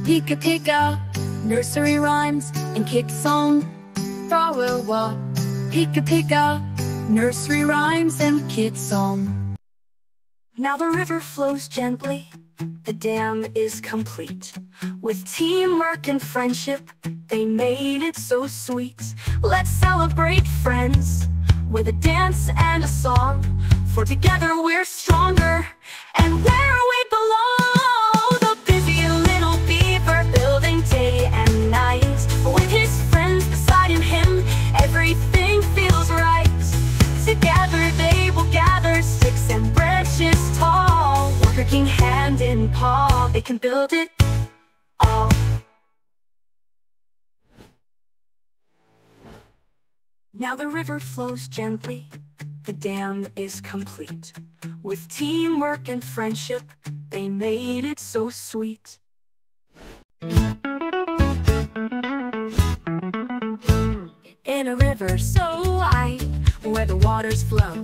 Pika Pika, nursery rhymes and kid song. Pika Pika, nursery rhymes and kid song. Now the river flows gently, the dam is complete. With teamwork and friendship, they made it so sweet. Let's celebrate, friends, with a dance and a song. For together we're stronger, and where we belong. The busy little beaver building day and night. With his friends beside him, everything feels right. Together they will gather sticks and branches tall. Working hand in paw, they can build it all. Now the river flows gently, the dam is complete. With teamwork and friendship, they made it so sweet. In a river so wide, where the waters flow,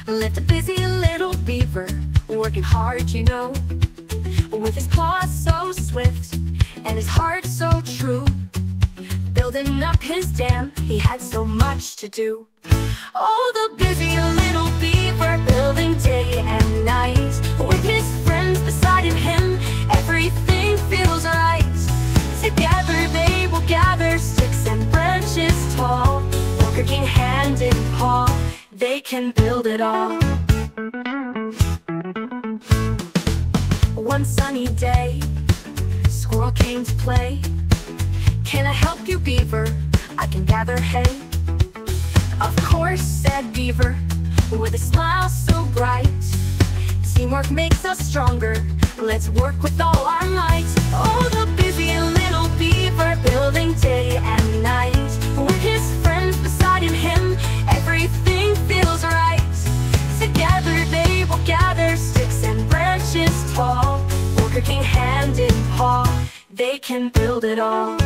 lived a busy little beaver, working hard, you know. With his paws so swift, and his heart so true, building up his dam, he had so much to do. Oh, the busy little beaver building day and night. With his friends beside him, everything feels right. Together they will gather sticks and branches tall. Working hand in paw, they can build it all. One sunny day, Squirrel came to play. Can I help you, Beaver? I can gather hay. Of course, said Beaver, with a smile so bright. Teamwork makes us stronger, let's work with all our might. Oh, the busy little beaver building day and night. With his friends beside him, everything feels right. Together they will gather sticks and branches tall. Working hand in paw, they can build it all.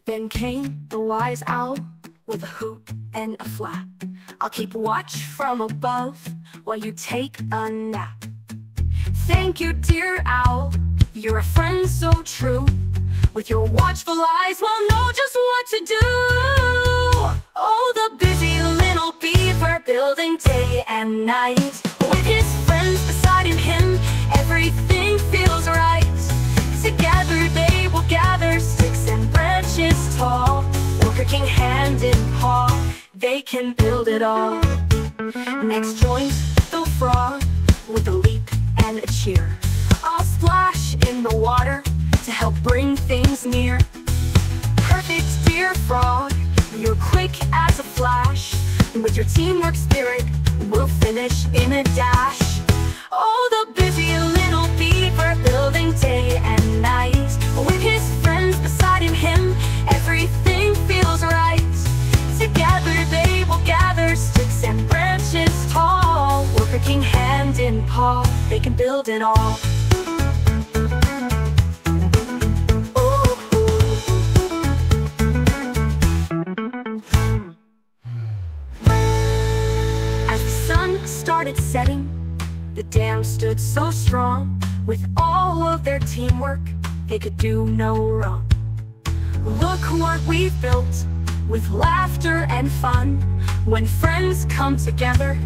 Then came the wise owl with a hoop and a flap. I'll keep watch from above while you take a nap. Thank you, dear owl, you're a friend so true. With your watchful eyes, we'll know just what to do. Oh, the busy little beaver building day and night. With his friends beside him, everything feels right. Together they will gather sticks and branches tall. Working hand in paw, they can build it all. Next joins the frog with a leap and a cheer. I'll splash in the water to help bring things near. Perfect, dear frog, you're quick as a flash. With your teamwork spirit, we'll finish in a dash. Oh, the busy little beaver building day and night. With his friends beside him, everything feels right. Together they will gather sticks and branches tall. Working hand in paw, they can build it all. As the sun started setting, the dam stood so strong. With all of their teamwork, they could do no wrong. Look what we've built, with laughter and fun. When friends come together,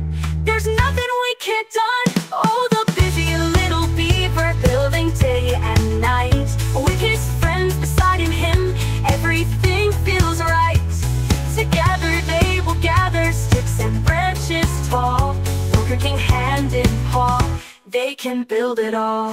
there's nothing we can't done. Oh, the busy little beaver building day and night. With his friends beside him, everything feels right. Together they will gather sticks and branches tall. Working hand in paw, they can build it all.